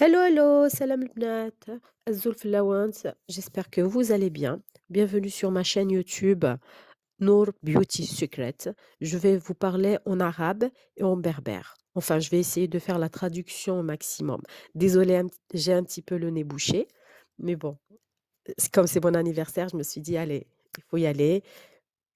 Hello, hello, salam البنات. Azul Flawant, j'espère que vous allez bien. Bienvenue sur ma chaîne YouTube Nour Beauty Secret. Je vais vous parler en arabe et en berbère. Enfin, je vais essayer de faire la traduction au maximum. Désolée, j'ai un petit peu le nez bouché, mais bon, comme c'est mon anniversaire, je me suis dit, allez, il faut y aller.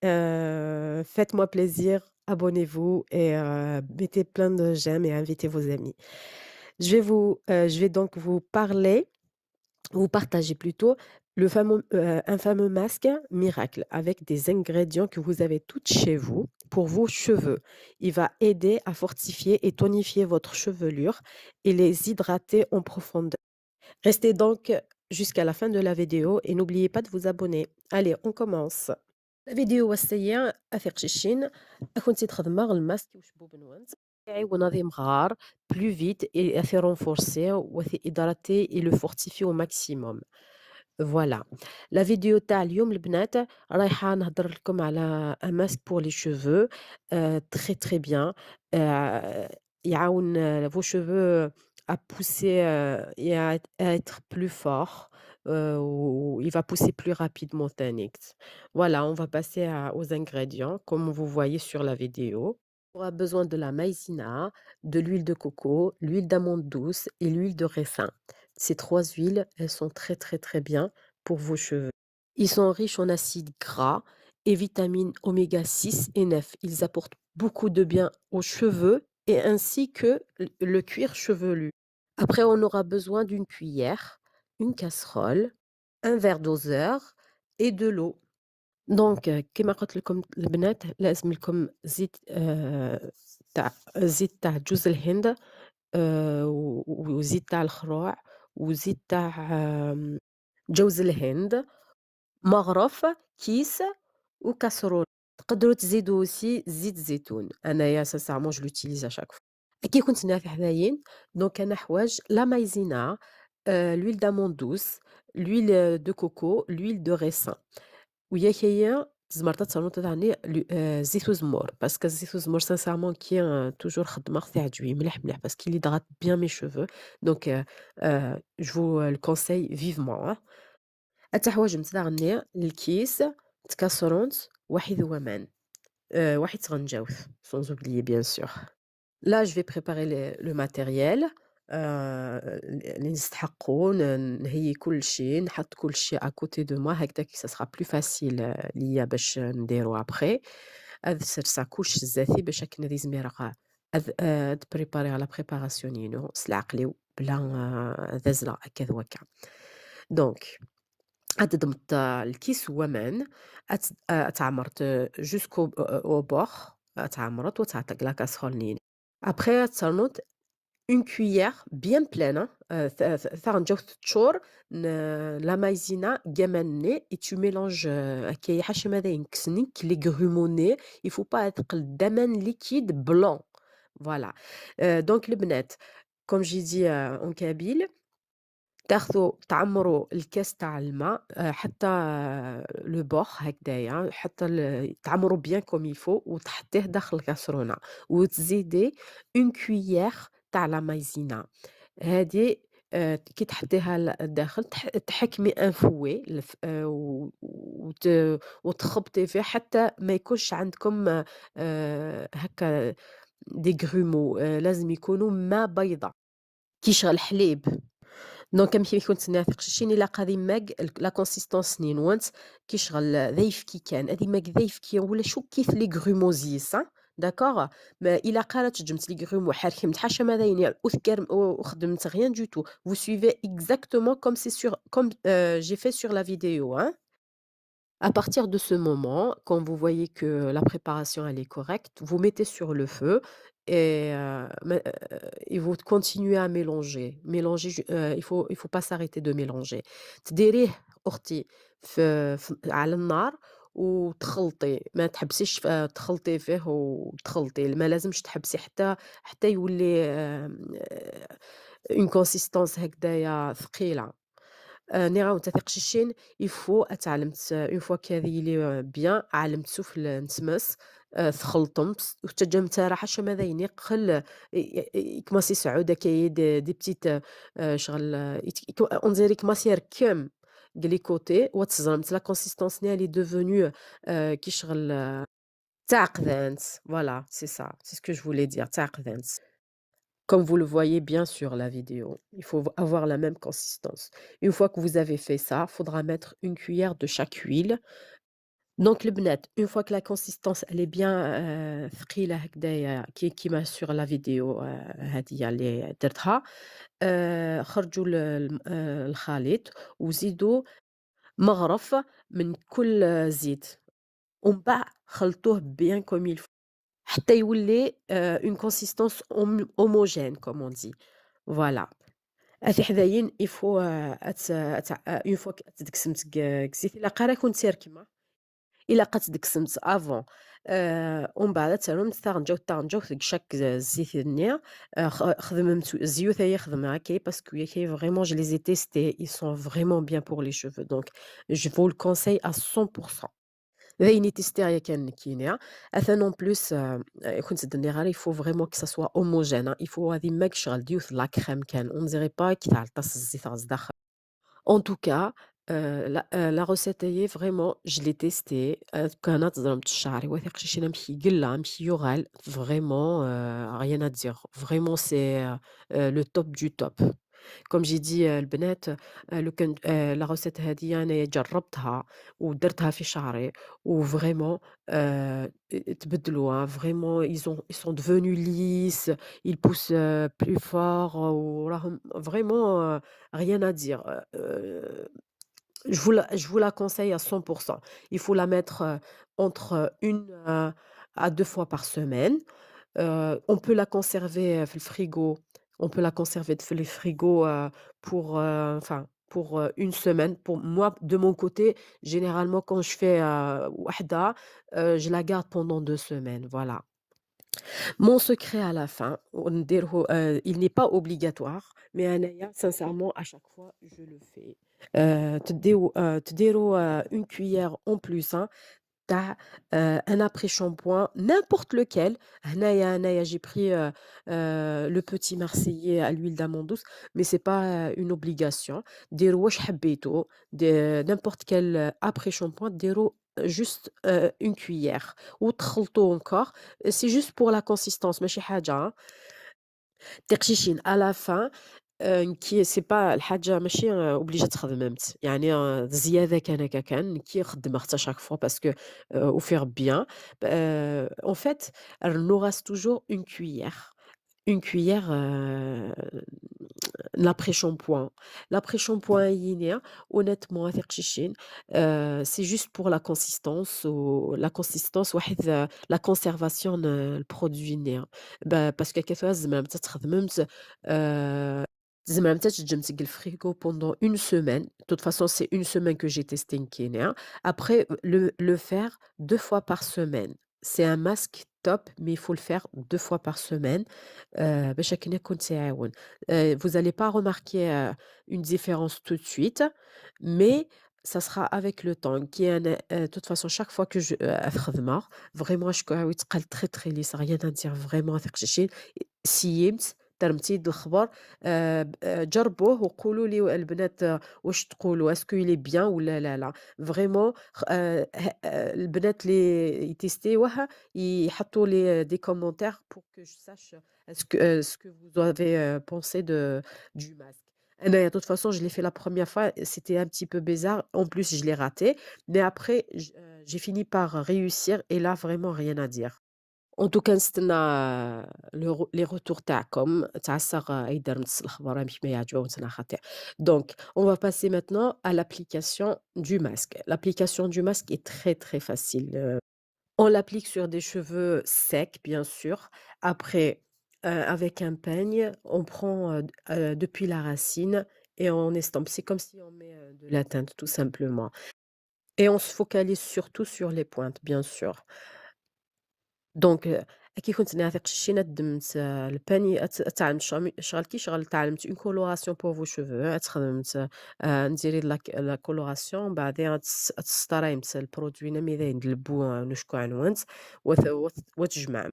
Faites-moi plaisir, abonnez-vous et mettez plein de j'aime et invitez vos amis. Je vais donc vous partager plutôt un fameux masque miracle avec des ingrédients que vous avez tous chez vous pour vos cheveux. Il va aider à fortifier et tonifier votre chevelure et les hydrater en profondeur. Restez donc jusqu'à la fin de la vidéo et n'oubliez pas de vous abonner. Allez, on commence. الفيديو والسيء أثق شيشين كنتي تخدمي الماسك وشبو بنوانت تاعي ونظيم غار plus vite et assez renforcé وثي hydraté et le fortifier au maximum. Voilà. La vidéo تاع اليوم البنات رايحة نهضر لكم على un masque pour les cheveux très très bien يعاون vos cheveux à pousser et à être plus fort ou il va pousser plus rapidement تانيك. Voilà, on va passer aux ingrédients comme vous voyez sur la vidéo. On aura besoin de la maïzena, de l'huile de coco, l'huile d'amande douce et l'huile de raisin. Ces 3 huiles, elles sont très, très, très bien pour vos cheveux. Ils sont riches en acides gras et vitamines oméga 6 et 9. Ils apportent beaucoup de bien aux cheveux et ainsi que le cuir chevelu. Après, on aura besoin d'une cuillère, une casserole, un verre doseur et de l'eau. دونك كيما قُلت لكم البنات لازم لكم زيت تاع جوز الهند وزيت تاع الخروع وزيت تاع جوز الهند، مغرف، كيس وكاسرونة. تقدروا تزيدوا aussi زيت الزيتون، أنايا sincèrement je l'utilise à chaque fois. كي كنت هنا في حداين دونك أنا حوايج لا مايزينا، l'huile d'amande douce، l'huile de coco، l'huile de raisin. ويا هي زمرت تصنت تاعني زيت وزمور باسكو الزيت وزمور sincèrement كي toujours خدمة خصها يعجبني مليح مليح باسكو il hydrate bien mes cheveux donc je vous le conseille vivement. حتى حوايج متاعني الكيس تكسرونت واحد ذومان واحد تغنجاوث sans oublier bien sûr. Là, je vais préparer le matériel اللي نستحقوا نهيي كل شيء، نحط كل شيء à côté de moi هكداك ça sera plus facile ليا باش نديرو après. هذا سرسا كلشي الزاثي باش هاك نادي زميرة تبريباري على préparation سلعقليو بلا ذازلة هكا ذوكا. دونك أضمت الكيس ومان تعمرت jusqu'au au bord تعمرت وتعطيك لا كاسرول نيني. Après تصنت une cuillère bien pleine, hein, faire un تشور la maïzena جمنة et tu mélanges هكايا حاشا ماذا ينكسنك les grumeaux. Il faut pas être دمن liquide blanc. Voilà. Donc البنات comme j'ai dit en kabyle تاخذوا تعمّروا الكاس تاع الماء حتى le bord هكدايا، حتى تعمّروا bien comme il faut وتحطيه داخل الكاسرونة، وتزيدي une cuillère تاع لا مايزينا. هادي كي تحطيها الداخل تحكمي un fouet وت وتخبطي فيه حتى ما يكونش عندكم هكا des grumeaux لازم يكونوا ما بيضا كي يشغل حليب. دونك كيما كنت نافق شتيني لاقا هذي ماك لا كونسيستونس نينوانت كيشغل ذايف كي كان هذي ماك ذايف كي ولا شو كيف لي غروموزيس داكوغ ما إلا قالت جمت لي غرومو حركمت حاشا ما ذاين وثكر وخدمت rien du tout vous suivez exactement comme c'est sur comme j'ai fait sur la vidéo À partir de ce moment, quand vous voyez que la préparation elle est correcte, vous mettez sur le feu et et vous continuez à mélanger. Mélanger il faut pas s'arrêter de mélanger. تديريه أختي على النار وتخلطي، ما تحبسيش تخلطي فيه وتخلطي، ما لازمش تحبسي حتى يولي une consistance هكدايا ثقيلة. نعاود تثقشيشين il faut تعلمت une fois كهذه يلي bien علمتو في نتمس تخلطهم وتجمّد راح ماذا ينقل يكماسي يسعود هكايا دي بتيت شغل on dirait كماسير كيم غليكوتي وتزرمت لا كونسيستونس نيا elle est devenue كي شغل تعقدانت voilà c'est ça, c'est ce que je voulais dire تعقدانت. Comme vous le voyez bien sur la vidéo, il faut avoir la même consistance. Une fois que vous avez fait ça, faudra mettre une cuillère de chaque huile. Donc le بنات, une fois que la consistance elle est bien ثقيلة هكدايا كيما sur la vidéo هادية اللي درتها خرّجوا الخليط وزيدوا مغرف من كل زيت، ومن بعد خلطوه bien comme il faut حتى يولي une consistance homogène comme on dit. Voilà. هذي حذايا il faut une fois تدكسمت كزيت إلا قرا كنت تركمه إلا قد دكسمت avant ومن بعد ترنجاو شاك الزيت النيا خدمت الزيوت خدمة هاكي باسكو ياكي vraiment je les ai testés, ils sont vraiment bien pour les cheveux donc je vous le conseille à 100%. ذايني تيستيريا كان كينيا أثان en plus كنت درني غير il faut vraiment que ça soit homogène hein. Il faut هذه ماك شغل ديوث لا كريم كان on dirait pas كي تعطس الزيت غصداخ. En tout cas, la recette هي vraiment je l'ai testée كانت ضربت شعري واثق شي نمشي قلة نمشي يغال vraiment rien à dire. Vraiment c'est le top du top. Comme j'ai dit البنات لو كان la recette هذيا أنايا جربتها ودرتها في شعري وفريمون تبدلوا hein. Vraiment ils sont devenus lisses, ils poussent plus fort وراهم vraiment rien à dire. Je vous la conseille à 100%. Il faut la mettre entre 1 à 2 fois par semaine. On peut la conserver في الفريغو on peut la conserver في le frigo pour enfin pour 1 semaine. Pour moi, de mon côté, généralement quand je fais وحدة je la garde pendant 2 semaines, voilà. Mon secret à la fin ونديره il n'est pas obligatoire mais أنايا sincèrement à chaque fois je le fais. تديروا une cuillère en plus hein, تاع un après-shampoing n'importe lequel. هنايا j'ai pris le petit marseillais à l'huile d'amande douce mais c'est pas une obligation. ديروا واش حبيتوا n'importe quel après-shampoing ديروا juste une cuillère وتخلطوا encore. C'est juste pour la consistance ماشي حاجة تقشيشين à la fin كي c'est pas الحاجة ماشي obligée خدمت، يعني زيادة كان كي خدمه حتى chaque fois parce que au faire bien en fait il nous reste toujours une cuillère l'après-shampoing. L'après-shampoing ينيا honnêtement ما ثقشيشين c'est juste pour la consistance la consistance واحد la conservation البرودوي نيا parce que كيفاش زعما متى تخدمت زعما متى تجمد الفريغو pendant une semaine. De toute façon, c'est une semaine que j'ai testé Nkenia. Après, le faire 2 fois par semaine. C'est un masque top, mais il faut le faire 2 fois par semaine باش هكا يكون تيعاون. Vous allez pas remarquer une différence tout de suite, mais ça sera avec le temps. كي أنا de toute façon chaque fois que je أخدمه vraiment شكون يتقال très très lisse rien à dire vraiment ثق شي سيمت ترمتي الخبر جربوه وقولوا لي البنات واش تقولوا اسكو il est bien ولا لا فريمون البنات اللي يتيستيوه يحطوا لي des commentaires pour que je sache ce que vous avez pensé du masque. أنايا de toute façon je l'ai fait la première fois, c'était un petit peu bizarre, en plus je l'ai raté, mais après j'ai fini par réussir et là vraiment rien à dire. En tout cas نستنى les retours تاعكم تعسّر أيدر نص الأخبار باش ما يعجبهم خاطر. Donc on va passer maintenant à l'application du masque. L'application du masque est très, très facile. On l'applique sur des cheveux secs bien sûr. Après, avec un peigne, on prend, depuis la racine et on estompe. C'est comme si on met, de la teinte tout simplement et on se focalise surtout sur les pointes bien sûr. Donc كي كنت ناثق شي ندمت الباني تعلمت شغل كي شغل تعلمت une coloration pour vos cheveux تخدمت نديري لا coloration بعدين تستريمت البرودوي نميذين دلبو نشكو عنونت وتجمع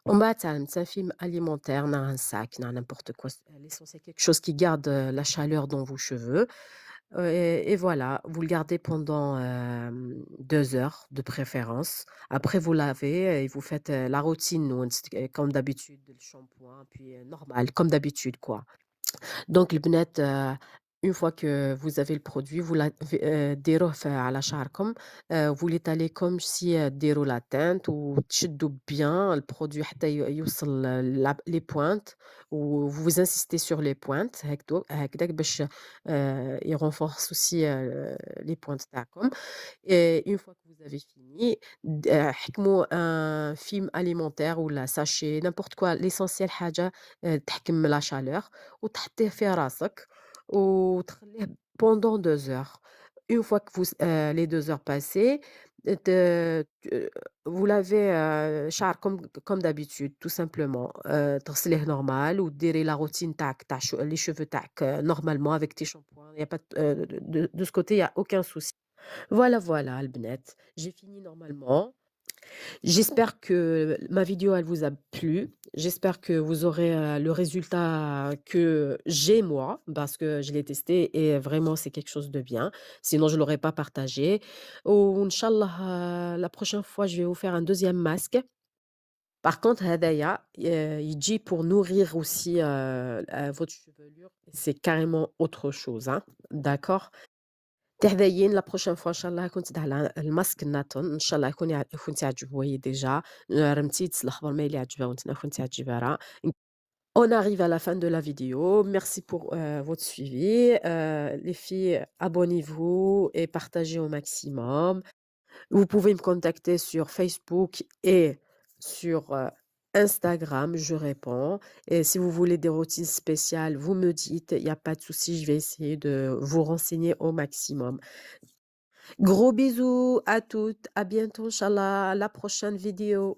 ومن بعد تعلمت un film alimentaire نا un sac نا n'importe quoi l'essentiel quelque chose qui garde la chaleur dans vos cheveux. Et voilà, vous le gardez pendant, 2 heures de préférence. Après vous lavez et vous faites, la routine comme d'habitude, le shampoing puis, normal, comme d'habitude quoi. Donc البنات une fois que vous avez le produit, vous ديروه على شعركم. Vous l'étalez comme si ديروا la teinte وتشدوا bien البرودوي حتى يوصل les pointes vous insistez sur les pointes هكداك باش il renforce aussi les pointes تاعكم. Et une fois que vous avez fini, حكموا un film alimentaire ou la sachet, n'importe quoi, l'essentiel حاجة تحكم la chaleur وتحطيه في راسك وتخلّيه pendant 2 heures. Une fois que les 2 heures passées, ت ت vous lavez شعر comme d'habitude tout simplement. تغسليه normal وديري la routine تاعك تاع les cheveux تاعك normalement avec tes shampoings. Il y a pas de ce côté, il y a aucun souci. Voilà, voilà البنات, j'ai fini normalement. J'espère que ma vidéo, elle vous a plu. J'espère que vous aurez, le résultat que j'ai moi, parce que je l'ai testé et vraiment c'est quelque chose de bien. Sinon je l'aurais pas partagé. وإنشالله la prochaine fois, je vais vous faire un deuxième masque. Par contre هدايا يجي pour nourrir aussi, votre chevelure. C'est carrément autre chose, hein, d'accord? تحذيين la prochaine fois إن شاء الله كنت على الماسك الناتون إن شاء الله يكون تعجبه هي ديجا رمتيت الخبر ما إلي عجبها وأنتِ كنتِ تعجبها راه. On arrive à la fin de la vidéo. Merci pour, votre suivi. Les filles, abonnez-vous et partagez au maximum. Vous pouvez me contacter sur Facebook et sur, Instagram, je réponds et si vous voulez des routines spéciales, vous me dites, il y a pas de souci, je vais essayer de vous renseigner au maximum. Gros bisous à toutes, à bientôt Inch'Allah, à la prochaine vidéo.